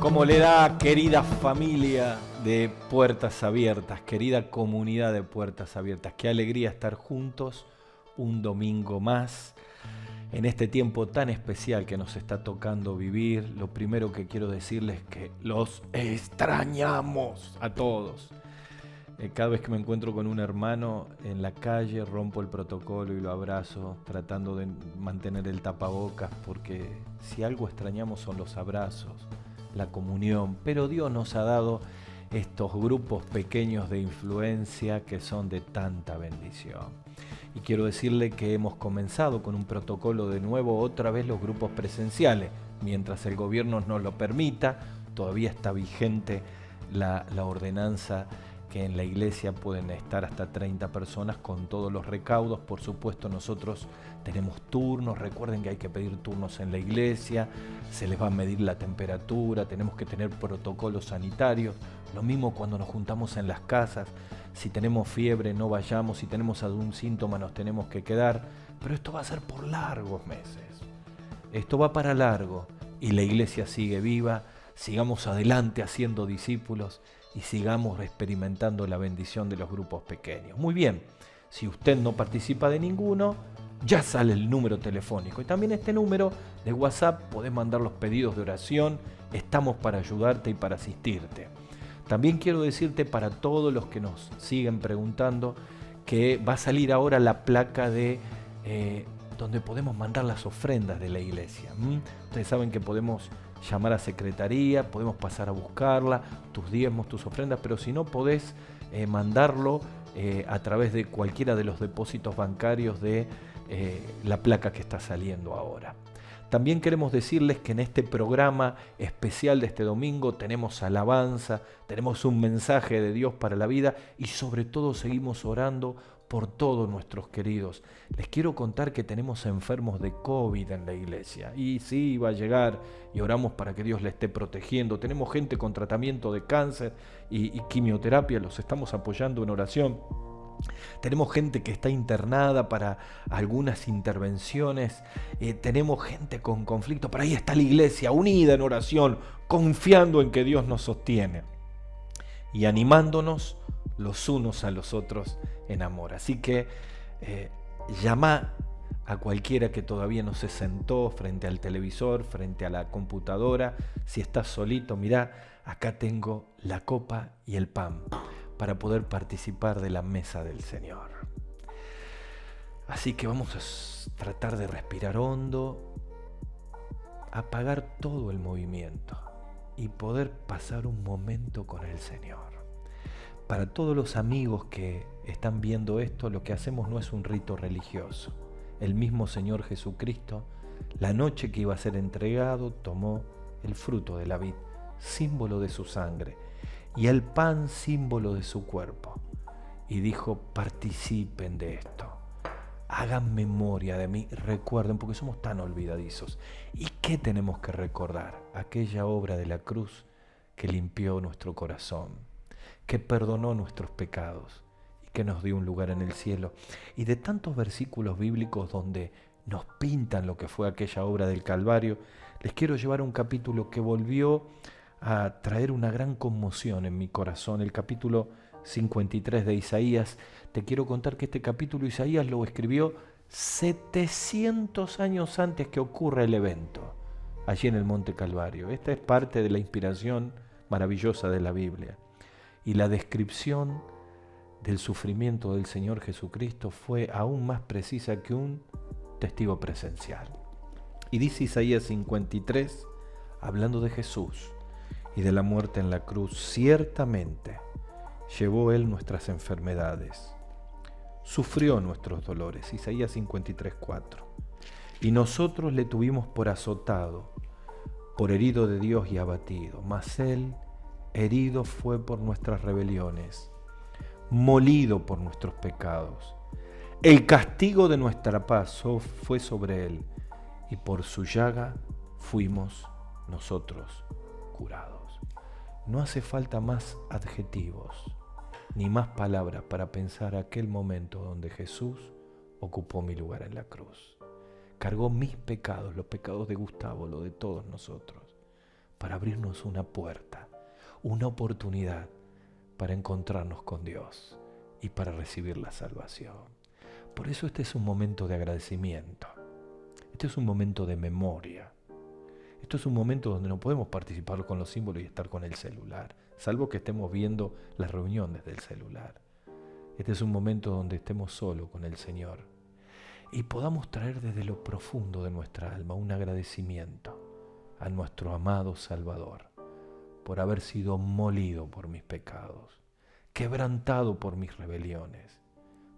¿Cómo le da, querida familia de Puertas Abiertas, querida comunidad de Puertas Abiertas? Qué alegría estar juntos un domingo más en este tiempo tan especial que nos está tocando vivir. Lo primero que quiero decirles es que los extrañamos a todos. Cada vez que me encuentro con un hermano en la calle, rompo el protocolo y lo abrazo, tratando de mantener el tapabocas, porque si algo extrañamos son los abrazos, la comunión. Pero Dios nos ha dado estos grupos pequeños de influencia que son de tanta bendición. Y quiero decirle que hemos comenzado con un protocolo de nuevo, otra vez los grupos presenciales. Mientras el gobierno nos lo permita, todavía está vigente la ordenanza que en la iglesia pueden estar hasta 30 personas con todos los recaudos. Por supuesto, nosotros tenemos turnos. Recuerden que hay que pedir turnos en la iglesia, se les va a medir la temperatura, tenemos que tener protocolos sanitarios. Lo mismo cuando nos juntamos en las casas. Si tenemos fiebre, no vayamos. Si tenemos algún síntoma, nos tenemos que quedar. Pero esto va a ser por largos meses. Esto va para largo y la iglesia sigue viva. Sigamos adelante haciendo discípulos y sigamos experimentando la bendición de los grupos pequeños. Muy bien, si usted no participa de ninguno, ya sale el número telefónico. Y también este número de WhatsApp, podés mandar los pedidos de oración. Estamos para ayudarte y para asistirte. También quiero decirte, para todos los que nos siguen preguntando, que va a salir ahora la placa de donde podemos mandar las ofrendas de la iglesia. Ustedes saben que podemos llamar a secretaría, podemos pasar a buscarla, tus diezmos, tus ofrendas, pero si no podés mandarlo a través de cualquiera de los depósitos bancarios de la placa que está saliendo ahora. También queremos decirles que en este programa especial de este domingo tenemos alabanza, tenemos un mensaje de Dios para la vida y sobre todo seguimos orando por todos nuestros queridos. Les quiero contar que tenemos enfermos de COVID en la iglesia. Y sí, va a llegar y oramos para que Dios le esté protegiendo. Tenemos gente con tratamiento de cáncer y quimioterapia, los estamos apoyando en oración. Tenemos gente que está internada para algunas intervenciones. Tenemos gente con conflicto, pero ahí está la iglesia unida en oración, confiando en que Dios nos sostiene y animándonos los unos a los otros en amor. Así que llama a cualquiera que todavía no se sentó frente al televisor, frente a la computadora. Si estás solito, mirá, acá tengo la copa y el pan para poder participar de la mesa del Señor. Así que vamos a tratar de respirar hondo, apagar todo el movimiento y poder pasar un momento con el Señor. Para todos los amigos que están viendo esto, lo que hacemos no es un rito religioso. El mismo Señor Jesucristo, la noche que iba a ser entregado, tomó el fruto de la vid, símbolo de su sangre, y el pan, símbolo de su cuerpo, y dijo: participen de esto, hagan memoria de mí, recuerden, porque somos tan olvidadizos. ¿Y qué tenemos que recordar? Aquella obra de la cruz que limpió nuestro corazón, que perdonó nuestros pecados y que nos dio un lugar en el cielo. Y de tantos versículos bíblicos donde nos pintan lo que fue aquella obra del Calvario, les quiero llevar a un capítulo que volvió a traer una gran conmoción en mi corazón, el capítulo 53 de Isaías. Te quiero contar que este capítulo Isaías lo escribió 700 años antes que ocurra el evento, allí en el Monte Calvario. Esta es parte de la inspiración maravillosa de la Biblia. Y la descripción del sufrimiento del Señor Jesucristo fue aún más precisa que un testigo presencial. Y dice Isaías 53, hablando de Jesús y de la muerte en la cruz: ciertamente llevó Él nuestras enfermedades, sufrió nuestros dolores. Isaías 53, 4. Y nosotros le tuvimos por azotado, por herido de Dios y abatido. Mas Él herido fue por nuestras rebeliones, molido por nuestros pecados. El castigo de nuestra paz fue sobre Él, y por su llaga fuimos nosotros curados. No hace falta más adjetivos ni más palabras para pensar aquel momento donde Jesús ocupó mi lugar en la cruz. Cargó mis pecados, los pecados de Gustavo, los de todos nosotros, para abrirnos una puerta, una oportunidad para encontrarnos con Dios y para recibir la salvación. Por eso este es un momento de agradecimiento, este es un momento de memoria, esto es un momento donde no podemos participar con los símbolos y estar con el celular, salvo que estemos viendo la reunión desde el celular. Este es un momento donde estemos solo con el Señor y podamos traer desde lo profundo de nuestra alma un agradecimiento a nuestro amado Salvador por haber sido molido por mis pecados, quebrantado por mis rebeliones,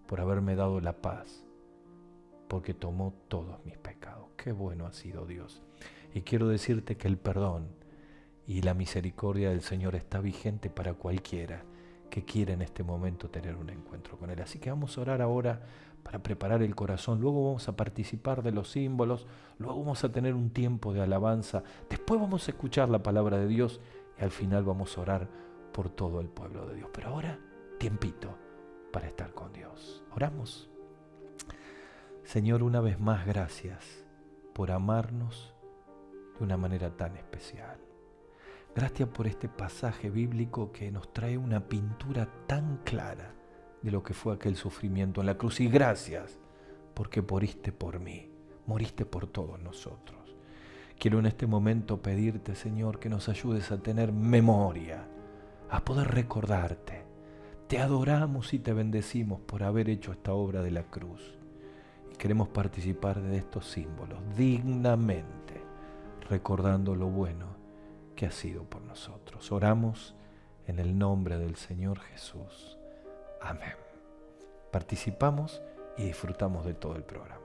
por haberme dado la paz, porque tomó todos mis pecados. Qué bueno ha sido Dios. Y quiero decirte que el perdón y la misericordia del Señor está vigente para cualquiera que quiera en este momento tener un encuentro con Él. Así que vamos a orar ahora para preparar el corazón. Luego vamos a participar de los símbolos, luego vamos a tener un tiempo de alabanza, después vamos a escuchar la palabra de Dios y al final vamos a orar por todo el pueblo de Dios. Pero ahora, tiempito para estar con Dios. Oramos. Señor, una vez más, gracias por amarnos de una manera tan especial. Gracias por este pasaje bíblico que nos trae una pintura tan clara de lo que fue aquel sufrimiento en la cruz. Y gracias porque moriste por mí, moriste por todos nosotros. Quiero en este momento pedirte, Señor, que nos ayudes a tener memoria, a poder recordarte. Te adoramos y te bendecimos por haber hecho esta obra de la cruz. Y queremos participar de estos símbolos dignamente, recordando lo bueno que ha sido por nosotros. Oramos en el nombre del Señor Jesús. Amén. Participamos y disfrutamos de todo el programa.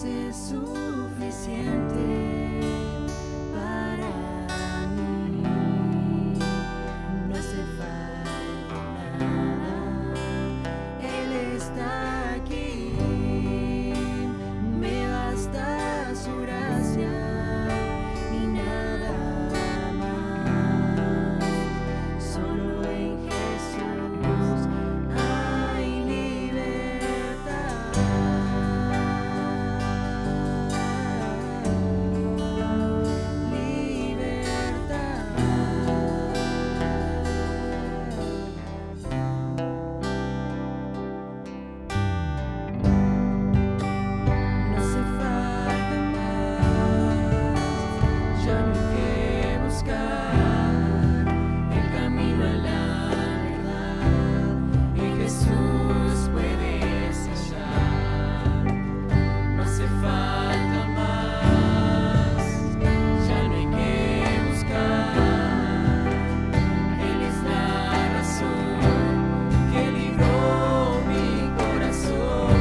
es suficiente para mí. No hace falta nada, Él está aquí. Me basta su gracia y nada más. Solo en Jesús hay libertad. No hace falta más, ya no hay que buscar el camino a la verdad. En Jesús puedes hallar. No hace falta más, ya no hay que buscar. Él es la razón que libró mi corazón.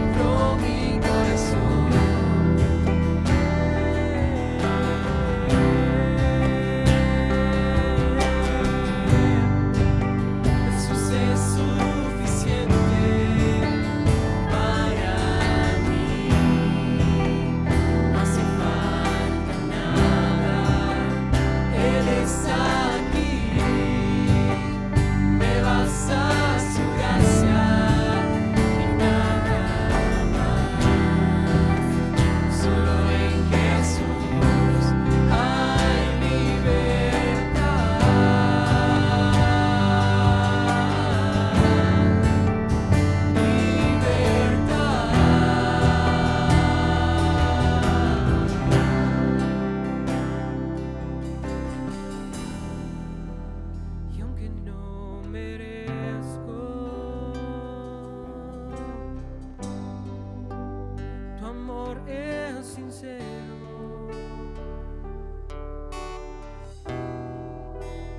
Libró mi corazón. Jesús es suficiente para mí. No hace falta nada, Él está aquí. Me basta su gracia y nada más. Solo en Jesús hay libertad. Y aunque no merezco tu amor es sincero.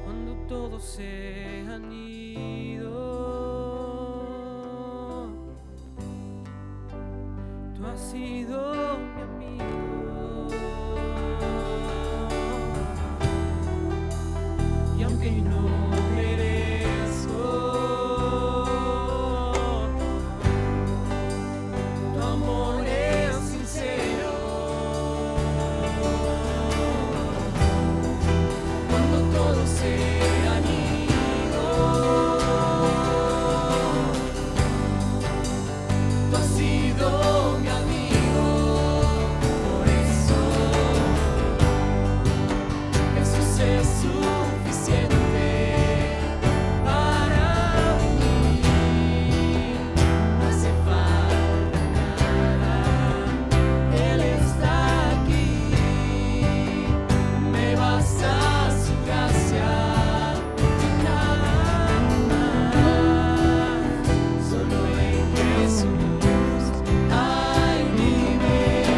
Cuando todos se han ido, tú has sido mi amigo. Y aunque no merezco tu amor es sincero. Cuando todos se han ido, tú has sido mi amigo. Por eso Jesús es suficiente para mí. No hace falta nada, Él está aquí. Me basta su gracia y nada más. Solo en Jesús hay libertad.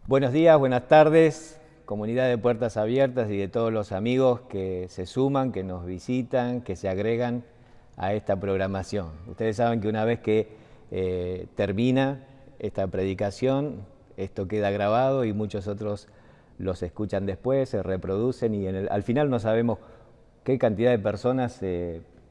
Buenos días, buenas tardes, comunidad de Puertas Abiertas y de todos los amigos que se suman, que nos visitan, que se agregan a esta programación. Ustedes saben que una vez que termina esta predicación, esto queda grabado y muchos otros los escuchan después, se reproducen y al final no sabemos qué cantidad de personas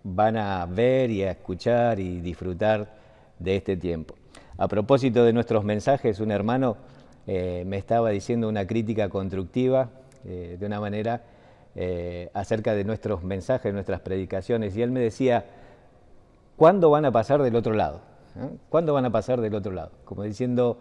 van a ver y a escuchar y disfrutar de este tiempo. A propósito de nuestros mensajes, un hermano me estaba diciendo una crítica constructiva de una manera acerca de nuestros mensajes, nuestras predicaciones, y él me decía, ¿cuándo van a pasar del otro lado? ¿Cuándo van a pasar del otro lado? Como diciendo,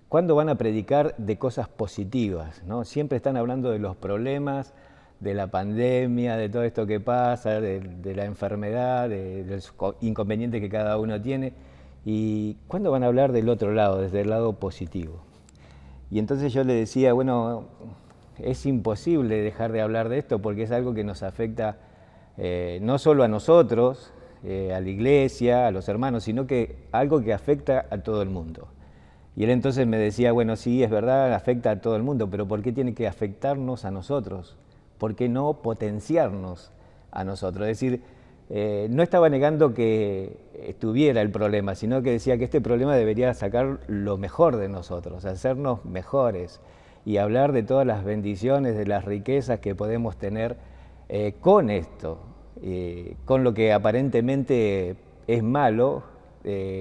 ¿cuándo van a predicar de cosas positivas? ¿No? Siempre están hablando de los problemas, de la pandemia, de todo esto que pasa, de la enfermedad, de los inconvenientes que cada uno tiene. ¿Y cuándo van a hablar del otro lado, desde el lado positivo? Y entonces yo le decía, bueno, es imposible dejar de hablar de esto porque es algo que nos afecta no solo a nosotros, a la iglesia, a los hermanos, sino que algo que afecta a todo el mundo. Y él entonces me decía, bueno, sí, es verdad, afecta a todo el mundo, pero ¿por qué tiene que afectarnos a nosotros? ¿Por qué no potenciarnos a nosotros? Es decir, no estaba negando que estuviera el problema, sino que decía que este problema debería sacar lo mejor de nosotros, hacernos mejores y hablar de todas las bendiciones, de las riquezas que podemos tener con esto, con lo que aparentemente es malo,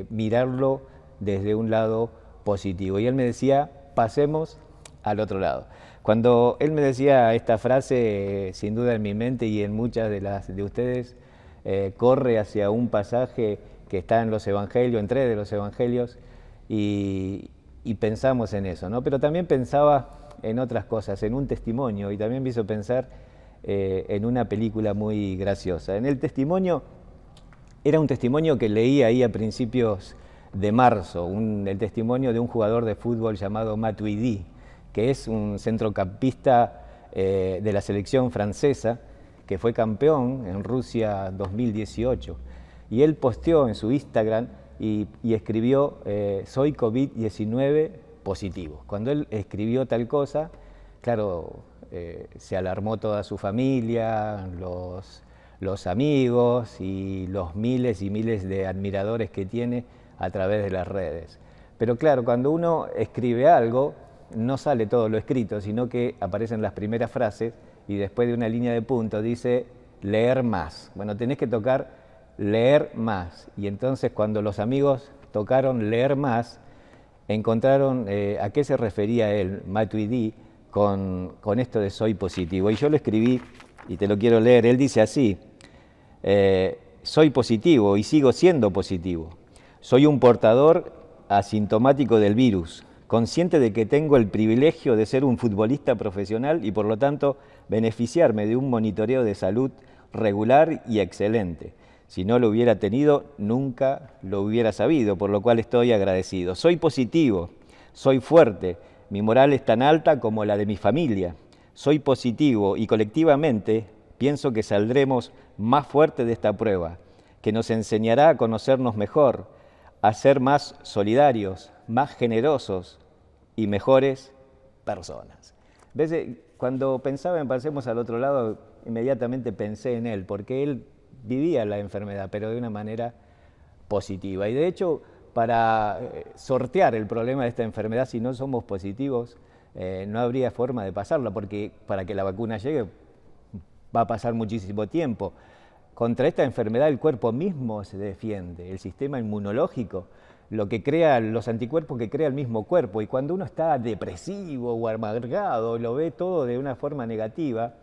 mirarlo desde un lado positivo. Y él me decía, pasemos al otro lado. Cuando él me decía esta frase, sin duda en mi mente y en muchas de las de ustedes, corre hacia un pasaje que está en los evangelios, en 3 de los evangelios, y pensamos en eso, ¿no? Pero también pensaba en otras cosas, en un testimonio, y también me hizo pensar en una película muy graciosa. En el testimonio, era un testimonio que leí ahí a principios de marzo, el testimonio de un jugador de fútbol llamado Matuidi, que es un centrocampista de la selección francesa, que fue campeón en Rusia 2018. Y él posteó en su Instagram y escribió, soy COVID-19 positivo. Cuando él escribió tal cosa, claro, se alarmó toda su familia, los amigos y los miles y miles de admiradores que tiene a través de las redes. Pero claro, cuando uno escribe algo, no sale todo lo escrito, sino que aparecen las primeras frases y después de una línea de punto dice leer más. Bueno, tenés que tocar leer más. Y entonces cuando los amigos tocaron leer más, encontraron a qué se refería él, Matuidi, con esto de soy positivo. Y yo lo escribí y te lo quiero leer. Él dice así, soy positivo y sigo siendo positivo. Soy un portador asintomático del virus, consciente de que tengo el privilegio de ser un futbolista profesional y por lo tanto beneficiarme de un monitoreo de salud regular y excelente. Si no lo hubiera tenido, nunca lo hubiera sabido, por lo cual estoy agradecido. Soy positivo, soy fuerte, mi moral es tan alta como la de mi familia. Soy positivo y colectivamente pienso que saldremos más fuertes de esta prueba, que nos enseñará a conocernos mejor, a ser más solidarios, más generosos y mejores personas. ¿Ves? Cuando pensaba en Pasemos al otro lado, inmediatamente pensé en él, porque él vivía la enfermedad, pero de una manera positiva. Y de hecho, para sortear el problema de esta enfermedad, si no somos positivos, no habría forma de pasarla, porque para que la vacuna llegue va a pasar muchísimo tiempo. Contra esta enfermedad el cuerpo mismo se defiende, el sistema inmunológico, lo que crea, los anticuerpos que crea el mismo cuerpo. Y cuando uno está depresivo o amargado, lo ve todo de una forma negativa,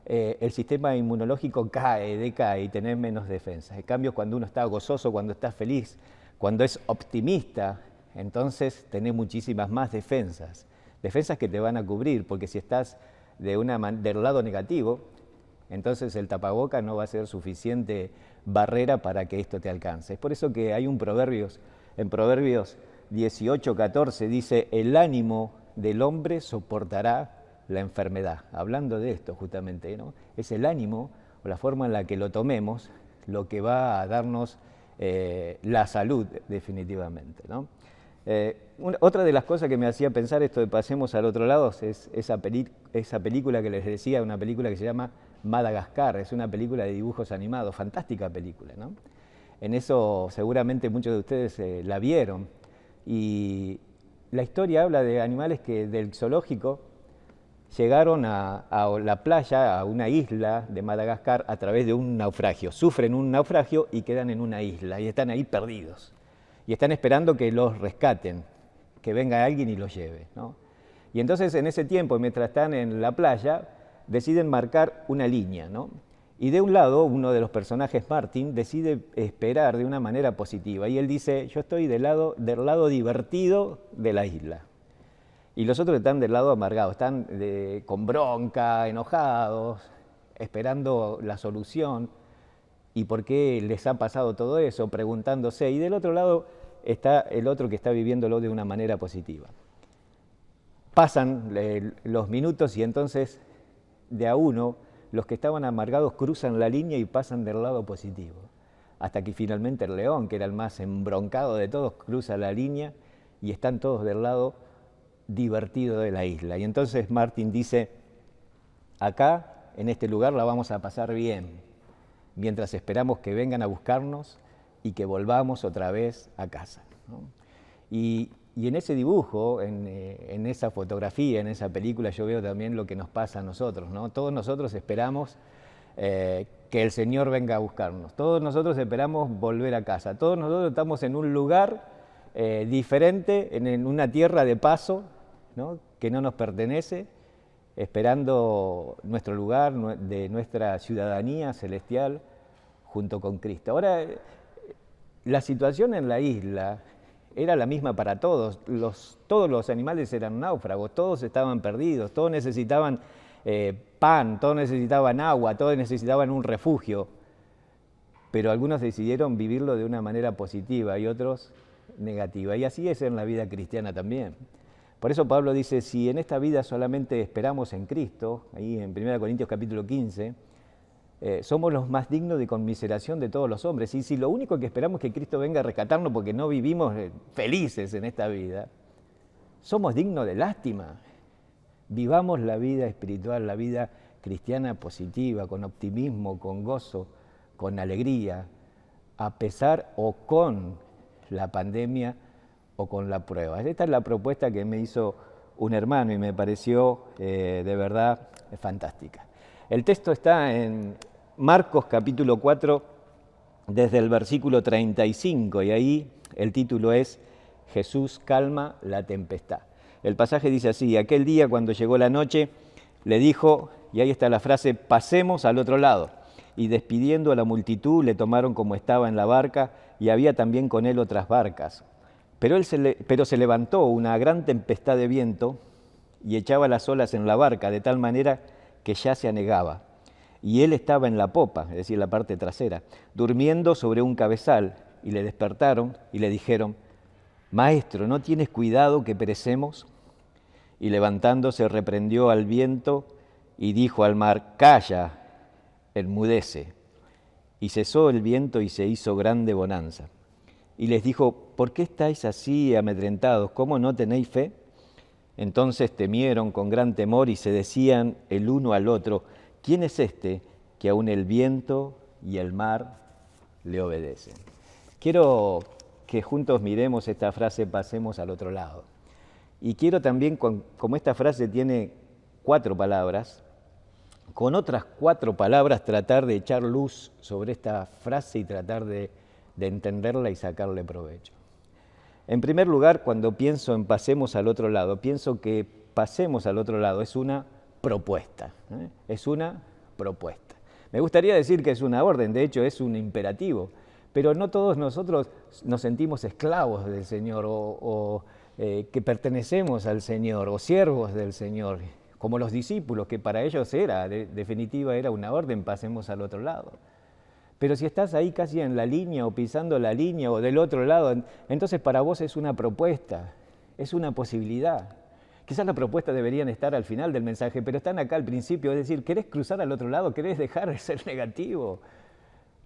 el sistema inmunológico decae y tenés menos defensas. En cambio, cuando uno está gozoso, cuando está feliz, cuando es optimista, entonces tenés muchísimas más defensas. Defensas que te van a cubrir, porque si estás del lado negativo, entonces el tapaboca no va a ser suficiente barrera para que esto te alcance. Es por eso que hay un Proverbios, en Proverbios 18:14 dice, el ánimo del hombre soportará la enfermedad. Hablando de esto justamente, ¿no? Es el ánimo o la forma en la que lo tomemos lo que va a darnos la salud definitivamente, ¿no? Otra de las cosas que me hacía pensar esto de Pasemos al otro lado es esa película que les decía, una película que se llama Madagascar, es una película de dibujos animados, fantástica película, ¿no? En eso seguramente muchos de ustedes la vieron, y la historia habla de animales que del zoológico llegaron a la playa, a una isla de Madagascar a través de un naufragio, sufren un naufragio y quedan en una isla y están ahí perdidos. Y están esperando que los rescaten, que venga alguien y los lleve, ¿no? Y entonces en ese tiempo, mientras están en la playa, deciden marcar una línea, ¿no? Y de un lado, uno de los personajes, Martin, decide esperar de una manera positiva. Y él dice, yo estoy del lado divertido de la isla. Y los otros están del lado amargado, están con bronca, enojados, esperando la solución. ¿Y por qué les ha pasado todo eso? Preguntándose. Y del otro lado está el otro que está viviéndolo de una manera positiva. pasan los minutos y entonces de a uno los que estaban amargados cruzan la línea y pasan del lado positivo. Hasta que finalmente el león, que era el más embroncado de todos, cruza la línea y están todos del lado divertido de la isla. Y entonces Martin dice, acá, en este lugar, la vamos a pasar bien, mientras esperamos que vengan a buscarnos y que volvamos otra vez a casa, ¿no? Y en ese dibujo, en esa fotografía, en esa película, yo veo también lo que nos pasa a nosotros, ¿no? Todos nosotros esperamos que el Señor venga a buscarnos, todos nosotros esperamos volver a casa, todos nosotros estamos en un lugar diferente, en una tierra de paso, ¿no? Que no nos pertenece, esperando nuestro lugar, de nuestra ciudadanía celestial junto con Cristo. Ahora, la situación en la isla era la misma para todos. Todos los animales eran náufragos, todos estaban perdidos, todos necesitaban pan, todos necesitaban agua, todos necesitaban un refugio. Pero algunos decidieron vivirlo de una manera positiva y otros negativa. Y así es en la vida cristiana también. Por eso Pablo dice, si en esta vida solamente esperamos en Cristo, ahí en 1 Corintios capítulo 15, somos los más dignos de conmiseración de todos los hombres. Y si lo único que esperamos es que Cristo venga a rescatarnos porque no vivimos felices en esta vida, somos dignos de lástima. Vivamos la vida espiritual, la vida cristiana positiva, con optimismo, con gozo, con alegría, a pesar o con la pandemia o con la prueba. Esta es la propuesta que me hizo un hermano y me pareció de verdad fantástica. El texto está en Marcos capítulo 4, desde el versículo 35, y ahí el título es Jesús calma la tempestad. El pasaje dice así, aquel día cuando llegó la noche, le dijo, y ahí está la frase, pasemos al otro lado. Y despidiendo a la multitud, le tomaron como estaba en la barca, y había también con él otras barcas. Pero se levantó una gran tempestad de viento, y echaba las olas en la barca, de tal manera que ya se anegaba. Y él estaba en la popa, es decir, la parte trasera, durmiendo sobre un cabezal, y le despertaron y le dijeron, Maestro, ¿no tienes cuidado que perecemos? Y levantándose reprendió al viento y dijo al mar, calla, enmudece. Y cesó el viento y se hizo grande bonanza. Y les dijo, ¿por qué estáis así amedrentados? ¿Cómo no tenéis fe? Entonces temieron con gran temor y se decían el uno al otro, ¿quién es este que aun el viento y el mar le obedecen? Quiero que juntos miremos esta frase, pasemos al otro lado. Y quiero también, como esta frase tiene 4 palabras, con otras 4 palabras tratar de echar luz sobre esta frase y tratar de entenderla y sacarle provecho. En primer lugar, cuando pienso en pasemos al otro lado, pienso que pasemos al otro lado es una propuesta, ¿eh? Es una propuesta. Me gustaría decir que es una orden, de hecho es un imperativo, pero no todos nosotros nos sentimos esclavos del Señor o que pertenecemos al Señor o siervos del Señor, como los discípulos, que para ellos definitiva era una orden, pasemos al otro lado. Pero si estás ahí casi en la línea o pisando la línea o del otro lado, entonces para vos es una propuesta, es una posibilidad. Quizás las propuestas deberían estar al final del mensaje, pero están acá al principio, es decir, ¿querés cruzar al otro lado? ¿Querés dejar de ser negativo?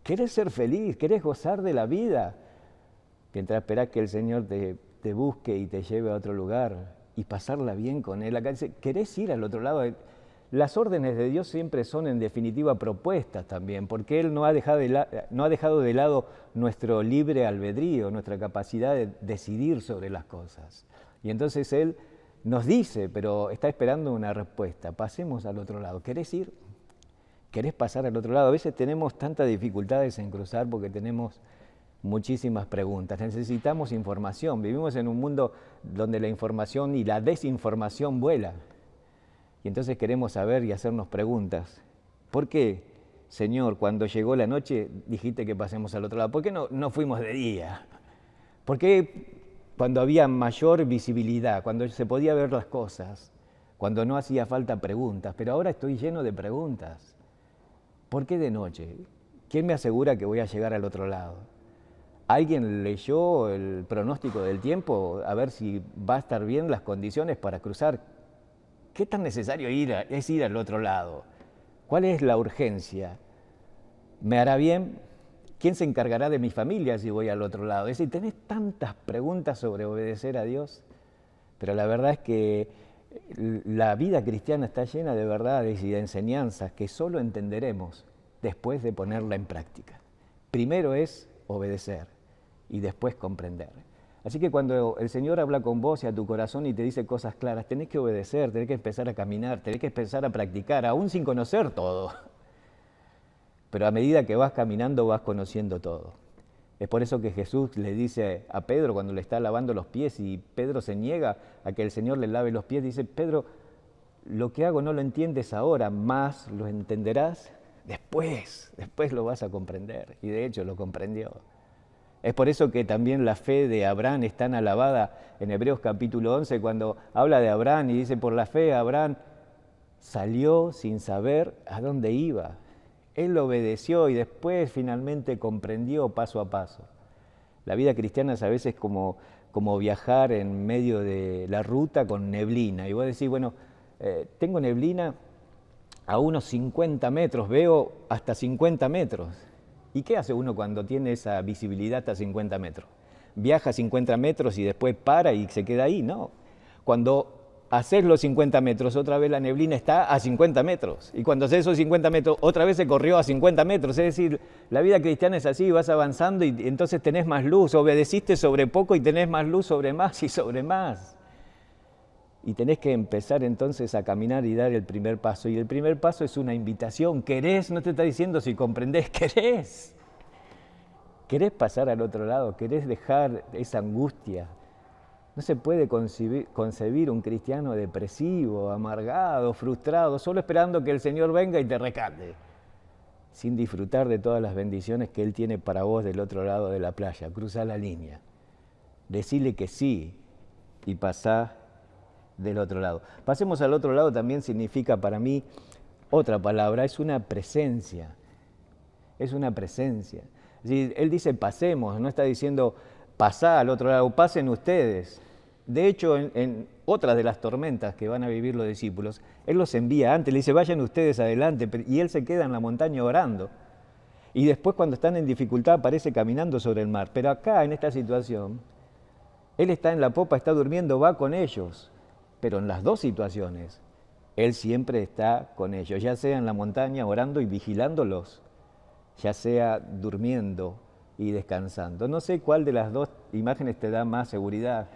¿Querés ser feliz? ¿Querés gozar de la vida? Mientras esperás que el Señor te busque y te lleve a otro lugar y pasarla bien con Él. Acá dice, ¿querés ir al otro lado? Las órdenes de Dios siempre son en definitiva propuestas también, porque Él no ha dejado de lado nuestro libre albedrío, nuestra capacidad de decidir sobre las cosas. Y entonces Él nos dice, pero está esperando una respuesta, pasemos al otro lado. ¿Querés ir? ¿Querés pasar al otro lado? A veces tenemos tantas dificultades en cruzar porque tenemos muchísimas preguntas, necesitamos información, vivimos en un mundo donde la información y la desinformación vuela. Y entonces queremos saber y hacernos preguntas. ¿Por qué, Señor, cuando llegó la noche dijiste que pasemos al otro lado? ¿Por qué no fuimos de día? ¿Por qué cuando había mayor visibilidad, cuando se podía ver las cosas, cuando no hacía falta preguntas? Pero ahora estoy lleno de preguntas. ¿Por qué de noche? ¿Quién me asegura que voy a llegar al otro lado? ¿Alguien leyó el pronóstico del tiempo a ver si va a estar bien las condiciones para cruzar? ¿Qué tan necesario es ir al otro lado? ¿Cuál es la urgencia? ¿Me hará bien? ¿Quién se encargará de mi familia si voy al otro lado? Es decir, tenés tantas preguntas sobre obedecer a Dios, pero la verdad es que la vida cristiana está llena de verdades y de enseñanzas que solo entenderemos después de ponerla en práctica. Primero es obedecer y después comprender. Así que cuando el Señor habla con vos y a tu corazón y te dice cosas claras, tenés que obedecer, tenés que empezar a caminar, tenés que empezar a practicar, aún sin conocer todo. Pero a medida que vas caminando vas conociendo todo. Es por eso que Jesús le dice a Pedro cuando le está lavando los pies y Pedro se niega a que el Señor le lave los pies, dice, Pedro, lo que hago no lo entiendes ahora, más lo entenderás después lo vas a comprender. Y de hecho lo comprendió. Es por eso que también la fe de Abraham es tan alabada en Hebreos capítulo 11, cuando habla de Abraham y dice, por la fe Abraham salió sin saber a dónde iba. Él obedeció y después finalmente comprendió paso a paso. La vida cristiana es a veces como viajar en medio de la ruta con neblina. Y vos decís, bueno, tengo neblina a unos 50 metros, veo hasta 50 metros. ¿Y qué hace uno cuando tiene esa visibilidad hasta 50 metros? ¿Viaja 50 metros y después para y se queda ahí? No. Cuando haces los 50 metros, otra vez la neblina está a 50 metros. Y cuando haces esos 50 metros, otra vez se corrió a 50 metros. Es decir, la vida cristiana es así, vas avanzando y entonces tenés más luz. Obedeciste sobre poco y tenés más luz sobre más y sobre más. Y tenés que empezar entonces a caminar y dar el primer paso. Y el primer paso es una invitación. ¿Querés? No te está diciendo si comprendés, ¿querés? ¿Querés pasar al otro lado? ¿Querés dejar esa angustia? No se puede concebir un cristiano depresivo, amargado, frustrado, solo esperando que el Señor venga y te rescate, sin disfrutar de todas las bendiciones que Él tiene para vos del otro lado de la playa. Cruzá la línea, decile que sí y pasá del otro lado. Pasemos al otro lado también significa para mí otra palabra, es una presencia. Es una presencia. Es decir, Él dice pasemos, no está diciendo pasá al otro lado, pasen ustedes. De hecho, en otras de las tormentas que van a vivir los discípulos, Él los envía antes, le dice vayan ustedes adelante, y Él se queda en la montaña orando. Y después cuando están en dificultad aparece caminando sobre el mar. Pero acá, en esta situación, Él está en la popa, está durmiendo, va con ellos. Pero en las dos situaciones, Él siempre está con ellos, ya sea en la montaña orando y vigilándolos, ya sea durmiendo y descansando. No sé cuál de las dos imágenes te da más seguridad.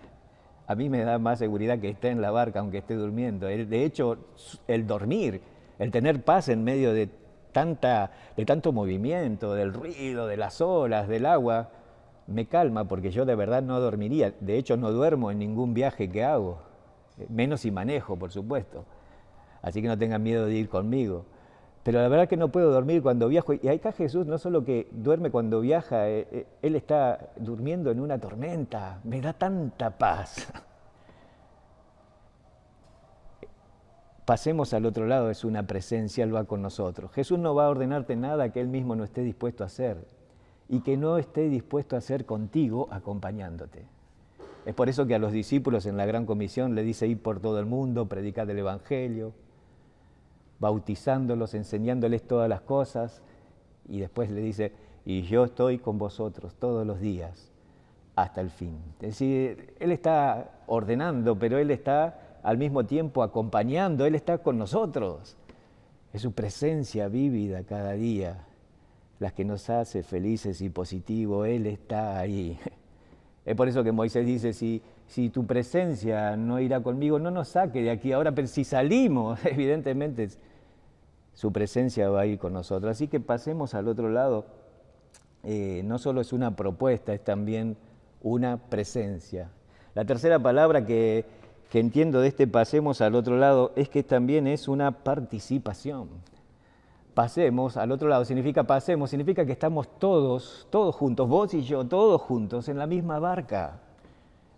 A mí me da más seguridad que esté en la barca aunque esté durmiendo. De hecho, el dormir, el tener paz en medio de tanto movimiento, del ruido, de las olas, del agua, me calma porque yo de verdad no dormiría. De hecho, no duermo en ningún viaje que hago, menos si manejo, por supuesto. Así que no tengan miedo de ir conmigo. Pero la verdad que no puedo dormir cuando viajo. Y acá Jesús no solo que duerme cuando viaja, Él está durmiendo en una tormenta. Me da tanta paz. Pasemos al otro lado, es una presencia, Él va con nosotros. Jesús no va a ordenarte nada que Él mismo no esté dispuesto a hacer y que no esté dispuesto a hacer contigo acompañándote. Es por eso que a los discípulos en la Gran Comisión le dice ir por todo el mundo, predicar el Evangelio, bautizándolos, enseñándoles todas las cosas, y después le dice, y yo estoy con vosotros todos los días hasta el fin. Es decir, Él está ordenando, pero Él está al mismo tiempo acompañando, Él está con nosotros. Es su presencia vívida cada día, la que nos hace felices y positivos. Él está ahí. Es por eso que Moisés dice, si tu presencia no irá conmigo, no nos saque de aquí ahora, pero si salimos, evidentemente su presencia va a ir con nosotros. Así que pasemos al otro lado. No solo es una propuesta, es también una presencia. La tercera palabra que entiendo de este pasemos al otro lado es que también es una participación. Pasemos al otro lado, significa que estamos todos juntos, vos y yo, todos juntos en la misma barca.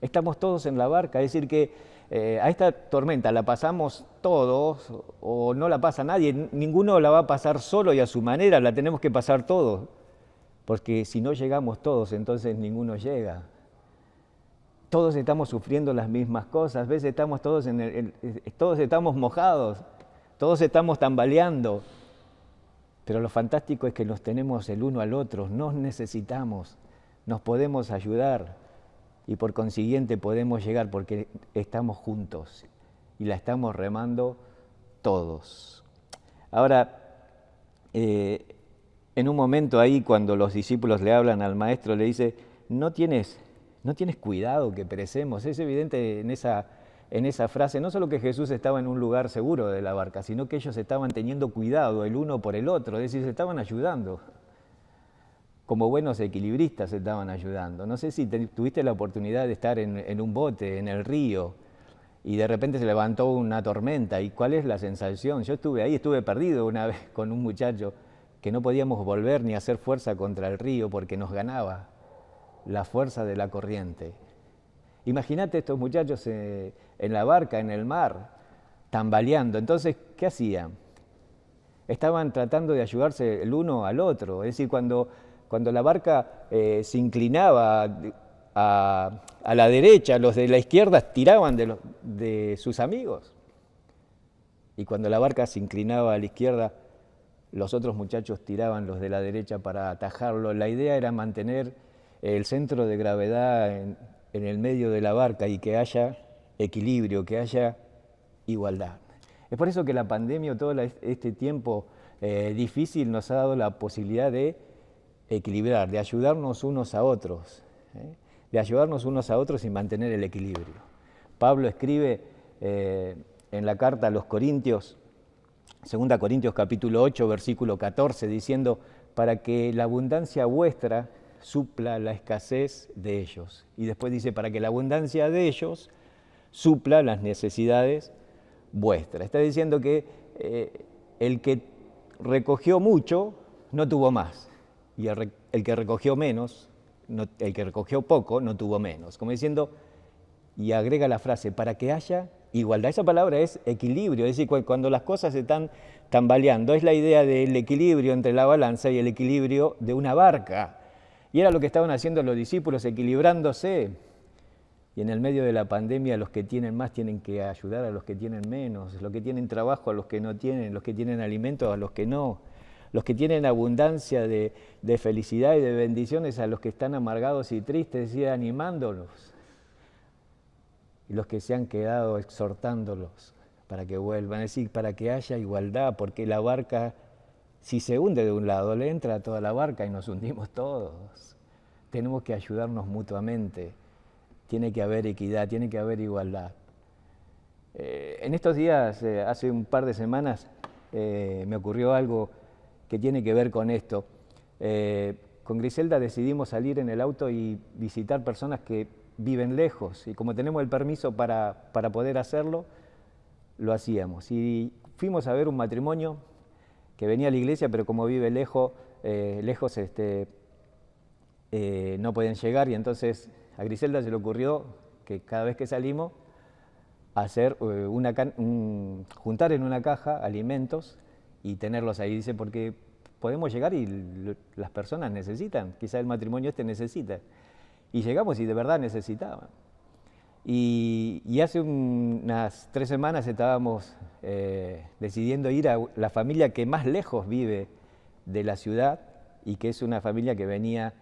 Estamos todos en la barca, es decir que a esta tormenta la pasamos todos o no la pasa nadie, ninguno la va a pasar solo y a su manera, la tenemos que pasar todos, porque si no llegamos todos, entonces ninguno llega. todos estamos sufriendo las mismas cosas, a veces estamos todos todos estamos mojados, todos estamos tambaleando, pero lo fantástico es que nos tenemos el uno al otro, nos necesitamos, nos podemos ayudar y por consiguiente podemos llegar porque estamos juntos y la estamos remando todos. Ahora, en un momento ahí cuando los discípulos le hablan al maestro, le dice, ¿no tienes cuidado que perecemos? Es evidente en esa frase, no solo que Jesús estaba en un lugar seguro de la barca, sino que ellos estaban teniendo cuidado el uno por el otro, es decir, se estaban ayudando. Como buenos equilibristas se estaban ayudando. No sé si tuviste la oportunidad de estar en un bote, en el río, y de repente se levantó una tormenta. ¿Y cuál es la sensación? Yo estuve ahí, estuve perdido una vez con un muchacho que no podíamos volver ni hacer fuerza contra el río porque nos ganaba la fuerza de la corriente. Imagínate estos muchachos en la barca, en el mar, tambaleando. Entonces, ¿qué hacían? Estaban tratando de ayudarse el uno al otro. Es decir, cuando la barca se inclinaba a la derecha, los de la izquierda tiraban de sus amigos. Y cuando la barca se inclinaba a la izquierda, los otros muchachos tiraban los de la derecha para atajarlo. La idea era mantener el centro de gravedad en el medio de la barca y que haya equilibrio, que haya igualdad. Es por eso que la pandemia o todo este tiempo difícil nos ha dado la posibilidad de equilibrar, de ayudarnos unos a otros, de ayudarnos unos a otros y mantener el equilibrio. Pablo escribe en la carta a los Corintios, 2 Corintios capítulo 8, versículo 14, diciendo, para que la abundancia vuestra supla la escasez de ellos. Y después dice, para que la abundancia de ellos supla las necesidades vuestras. Está diciendo que el que recogió mucho no tuvo más. Y el que recogió menos, el que recogió poco, no tuvo menos. Como diciendo, y agrega la frase, para que haya igualdad. Esa palabra es equilibrio, es decir, cuando las cosas se están tambaleando, es la idea del equilibrio entre la balanza y el equilibrio de una barca. Y era lo que estaban haciendo los discípulos, equilibrándose. Y en el medio de la pandemia, los que tienen más tienen que ayudar a los que tienen menos, los que tienen trabajo a los que no tienen, los que tienen alimento a los que no. Los que tienen abundancia de felicidad y de bendiciones a los que están amargados y tristes, es decir, animándolos. Y los que se han quedado exhortándolos para que vuelvan, es decir, para que haya igualdad, porque la barca, si se hunde de un lado, le entra a toda la barca y nos hundimos todos. Tenemos que ayudarnos mutuamente, tiene que haber equidad, tiene que haber igualdad. En estos días, hace un par de semanas, me ocurrió algo que tiene que ver con esto. Con Griselda decidimos salir en el auto y visitar personas que viven lejos, y como tenemos el permiso para poder hacerlo, lo hacíamos. Y fuimos a ver un matrimonio que venía a la iglesia, pero como vive lejos no podían llegar, y entonces a Griselda se le ocurrió que cada vez que salimos, hacer juntar en una caja alimentos y tenerlos ahí. Dice, porque podemos llegar y las personas necesitan, quizá el matrimonio necesita. Y llegamos y de verdad necesitaban. Y hace unas 3 semanas estábamos decidiendo ir a la familia que más lejos vive de la ciudad y que es una familia que venía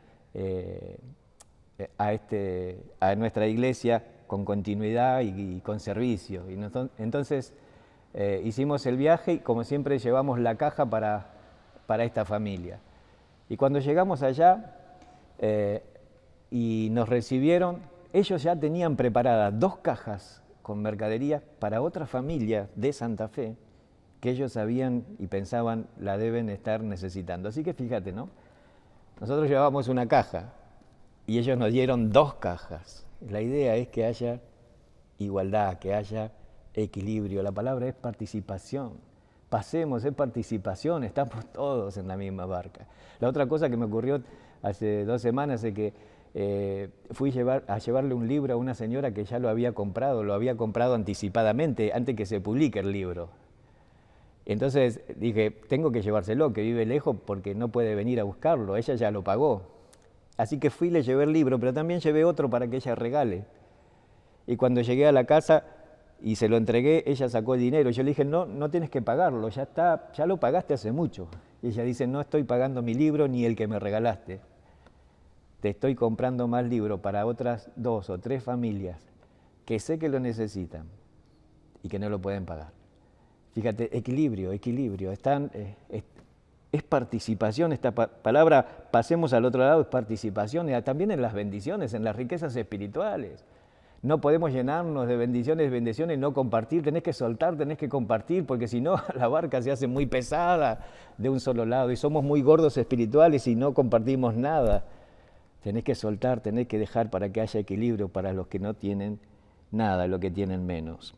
a nuestra iglesia con continuidad y con servicio. Y entonces hicimos el viaje y como siempre llevamos la caja para esta familia. Y cuando llegamos allá y nos recibieron, ellos ya tenían preparadas 2 cajas con mercadería para otra familia de Santa Fe que ellos sabían y pensaban la deben estar necesitando. Así que fíjate, ¿no? Nosotros llevábamos una caja y ellos nos dieron 2 cajas. La idea es que haya igualdad, que haya equilibrio. La palabra es participación. Pasemos, es participación, estamos todos en la misma barca. La otra cosa que me ocurrió hace 2 semanas es que fui a llevarle un libro a una señora que ya lo había comprado anticipadamente, antes que se publique el libro. Entonces dije, tengo que llevárselo, que vive lejos porque no puede venir a buscarlo, ella ya lo pagó. Así que fui y le llevé el libro, pero también llevé otro para que ella regale. Y cuando llegué a la casa y se lo entregué, ella sacó el dinero. Yo le dije, no, no tienes que pagarlo, ya está, ya lo pagaste hace mucho. Y ella dice, no estoy pagando mi libro ni el que me regalaste. Te estoy comprando más libros para otras 2 o 3 familias que sé que lo necesitan y que no lo pueden pagar. Fíjate, equilibrio, es participación, esta palabra, pasemos al otro lado, es participación, y también en las bendiciones, en las riquezas espirituales. No podemos llenarnos de bendiciones y no compartir, tenés que soltar, tenés que compartir, porque si no la barca se hace muy pesada de un solo lado y somos muy gordos espirituales y no compartimos nada. Tenés que soltar, tenés que dejar para que haya equilibrio para los que no tienen nada, los que tienen menos.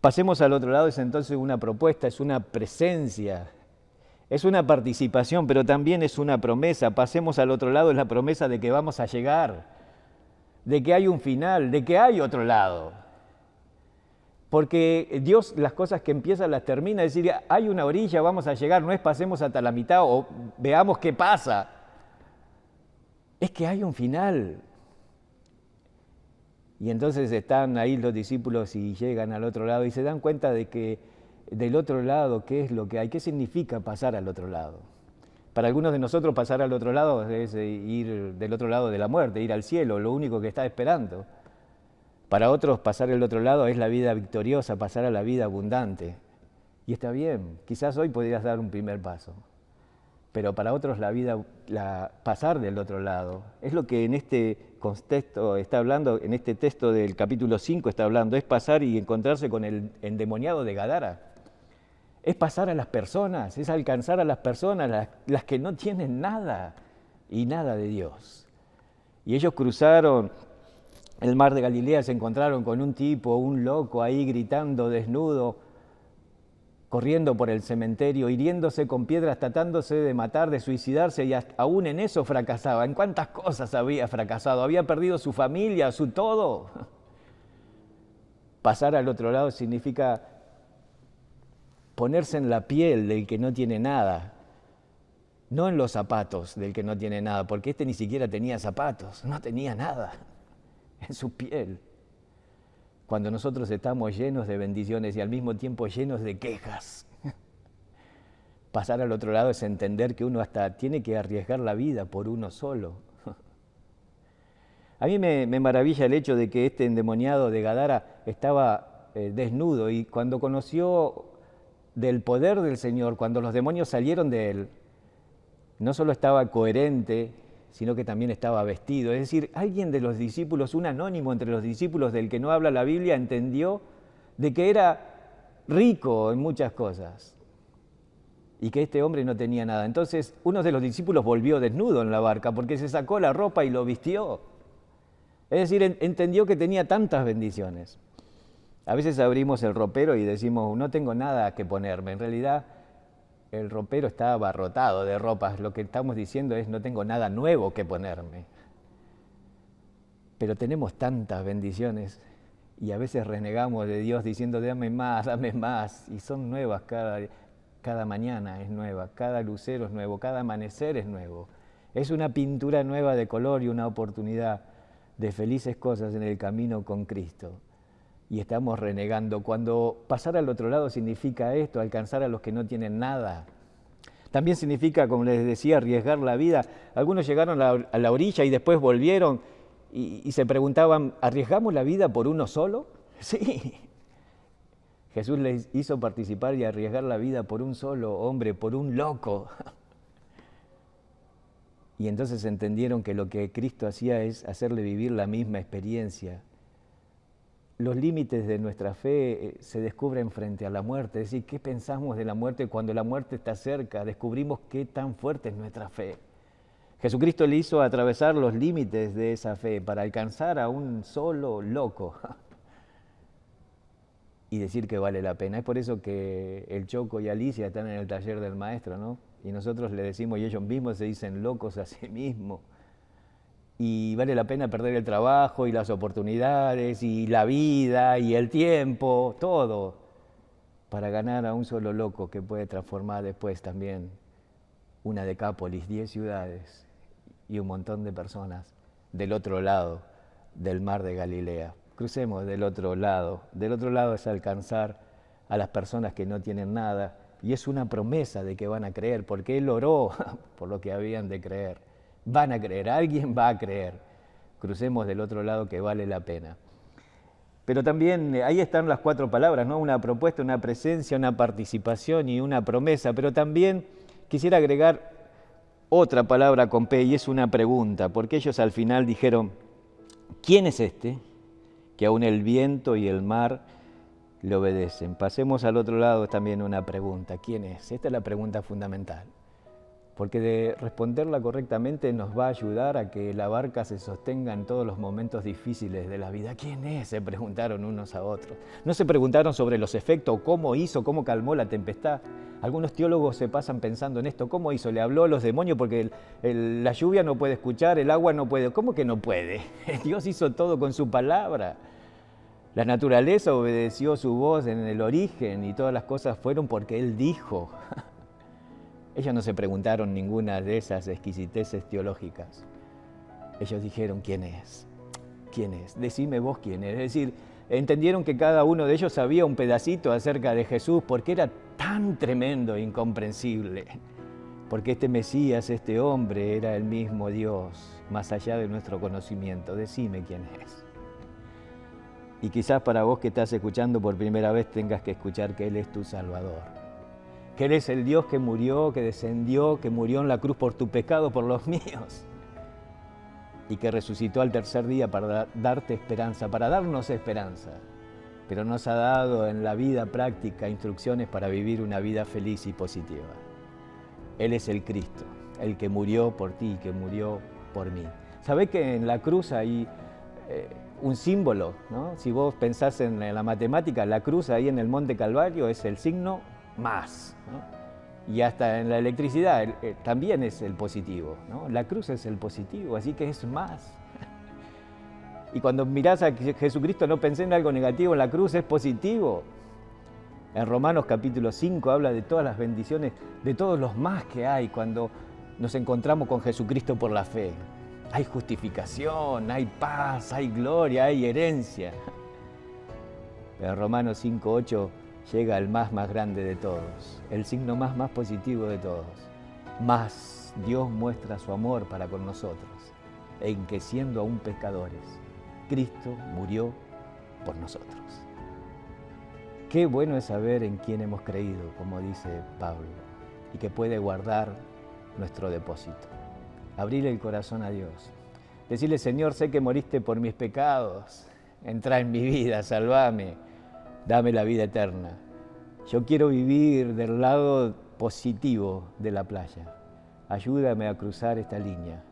Pasemos al otro lado, es entonces una propuesta, es una presencia, es una participación, pero también es una promesa. Pasemos al otro lado, es la promesa de que vamos a llegar, de que hay un final, de que hay otro lado. Porque Dios las cosas que empieza las termina, es decir, hay una orilla, vamos a llegar, no es pasemos hasta la mitad o veamos qué pasa. Es que hay un final. Y entonces están ahí los discípulos y llegan al otro lado y se dan cuenta de que del otro lado, ¿qué es lo que hay? ¿Qué significa pasar al otro lado? Para algunos de nosotros pasar al otro lado es ir del otro lado de la muerte, ir al cielo, lo único que está esperando. Para otros pasar al otro lado es la vida victoriosa, pasar a la vida abundante. Y está bien, quizás hoy podrías dar un primer paso. Pero para otros pasar del otro lado, es lo que en este contexto está hablando, en este texto del capítulo 5 está hablando, es pasar y encontrarse con el endemoniado de Gadara. Es pasar a las personas, es alcanzar a las personas, las que no tienen nada y nada de Dios. Y ellos cruzaron el mar de Galilea, se encontraron con un tipo, un loco ahí gritando desnudo, corriendo por el cementerio, hiriéndose con piedras, tratándose de matar, de suicidarse, y aún en eso fracasaba. ¿En cuántas cosas había fracasado? Había perdido su familia, su todo. Pasar al otro lado significa ponerse en la piel del que no tiene nada, no en los zapatos del que no tiene nada, porque este ni siquiera tenía zapatos, no tenía nada, en su piel. Cuando nosotros estamos llenos de bendiciones y al mismo tiempo llenos de quejas. Pasar al otro lado es entender que uno hasta tiene que arriesgar la vida por uno solo. A mí me maravilla el hecho de que este endemoniado de Gadara estaba desnudo y cuando conoció del poder del Señor, cuando los demonios salieron de él, no solo estaba coherente, sino que también estaba vestido. Es decir, alguien de los discípulos, un anónimo entre los discípulos del que no habla la Biblia, entendió de que era rico en muchas cosas y que este hombre no tenía nada. Entonces, uno de los discípulos volvió desnudo en la barca porque se sacó la ropa y lo vistió. Es decir, entendió que tenía tantas bendiciones. A veces abrimos el ropero y decimos, no tengo nada que ponerme. En realidad, el ropero está abarrotado de ropas. Lo que estamos diciendo es, no tengo nada nuevo que ponerme. Pero tenemos tantas bendiciones y a veces renegamos de Dios diciendo, dame más. Y son nuevas cada mañana es nueva, cada lucero es nuevo, cada amanecer es nuevo. Es una pintura nueva de color y una oportunidad de felices cosas en el camino con Cristo. Y estamos renegando. Cuando pasar al otro lado significa esto, alcanzar a los que no tienen nada. También significa, como les decía, arriesgar la vida. Algunos llegaron a la orilla y después volvieron y se preguntaban, ¿arriesgamos la vida por uno solo? Sí. Jesús les hizo participar y arriesgar la vida por un solo hombre, por un loco. Y entonces entendieron que lo que Cristo hacía es hacerle vivir la misma experiencia. Los límites de nuestra fe se descubren frente a la muerte, es decir, ¿qué pensamos de la muerte cuando la muerte está cerca? Descubrimos qué tan fuerte es nuestra fe. Jesucristo le hizo atravesar los límites de esa fe para alcanzar a un solo loco y decir que vale la pena. Es por eso que el Choco y Alicia están en el taller del maestro, ¿no? Y nosotros le decimos, y ellos mismos se dicen locos a sí mismos. Y vale la pena perder el trabajo y las oportunidades y la vida y el tiempo, todo, para ganar a un solo loco que puede transformar después también una Decápolis, 10 ciudades y un montón de personas del otro lado del mar de Galilea. crucemos del otro lado. Del otro lado es alcanzar a las personas que no tienen nada, y es una promesa de que van a creer, porque Él oró por lo que habían de creer. Van a creer, alguien va a creer. Crucemos del otro lado, que vale la pena. Pero también ahí están las 4 palabras, ¿no? Una propuesta, una presencia, una participación y una promesa. Pero también quisiera agregar otra palabra con P, y es una pregunta, porque ellos al final dijeron: ¿quién es este que aún el viento y el mar le obedecen? Pasemos al otro lado, es también una pregunta. ¿Quién es? Esta es la pregunta fundamental, porque de responderla correctamente nos va a ayudar a que la barca se sostenga en todos los momentos difíciles de la vida. ¿Quién es?, se preguntaron unos a otros. No se preguntaron sobre los efectos, cómo hizo, cómo calmó la tempestad. Algunos teólogos se pasan pensando en esto: ¿cómo hizo? ¿Le habló a los demonios? Porque la lluvia no puede escuchar, el agua no puede. ¿Cómo que no puede? Dios hizo todo con su palabra. La naturaleza obedeció su voz en el origen, y todas las cosas fueron porque Él dijo. Ellos no se preguntaron ninguna de esas exquisiteces teológicas. Ellos dijeron: ¿quién es? ¿Quién es? Decime vos quién es. Es decir, entendieron que cada uno de ellos sabía un pedacito acerca de Jesús, porque era tan tremendo e incomprensible. Porque este Mesías, este hombre, era el mismo Dios, más allá de nuestro conocimiento. Decime quién es. Y quizás para vos que estás escuchando por primera vez tengas que escuchar que Él es tu Salvador. Que Él es el Dios que murió, que descendió, que murió en la cruz por tu pecado, por los míos. Y que resucitó al tercer día para darte esperanza, para darnos esperanza. Pero nos ha dado en la vida práctica instrucciones para vivir una vida feliz y positiva. Él es el Cristo, el que murió por ti, que murió por mí. ¿Sabés que en la cruz hay un símbolo, ¿no? Si vos pensás en la matemática, la cruz ahí en el Monte Calvario es el signo más, ¿no? Y hasta en la electricidad también es el positivo, ¿no? La cruz es el positivo, así que es más. Y cuando mirás a Jesucristo, no pensé en algo negativo, en la cruz es positivo. En Romanos capítulo 5 habla de todas las bendiciones, de todos los más que hay cuando nos encontramos con Jesucristo por la fe. Hay justificación, hay paz, hay gloria, hay herencia. Pero en Romanos 5:8 llega el más grande de todos, el signo más positivo de todos. Más Dios muestra su amor para con nosotros, en que siendo aún pecadores, Cristo murió por nosotros. Qué bueno es saber en quién hemos creído, como dice Pablo, y que puede guardar nuestro depósito. Abrir el corazón a Dios. Decirle: Señor, sé que moriste por mis pecados. Entrá en mi vida, salvame, dame la vida eterna. Yo quiero vivir del lado positivo de la playa. Ayúdame a cruzar esta línea.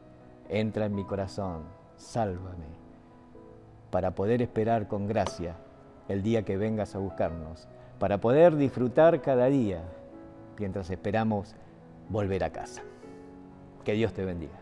Entra en mi corazón, sálvame, para poder esperar con gracia el día que vengas a buscarnos, para poder disfrutar cada día mientras esperamos volver a casa. Que Dios te bendiga.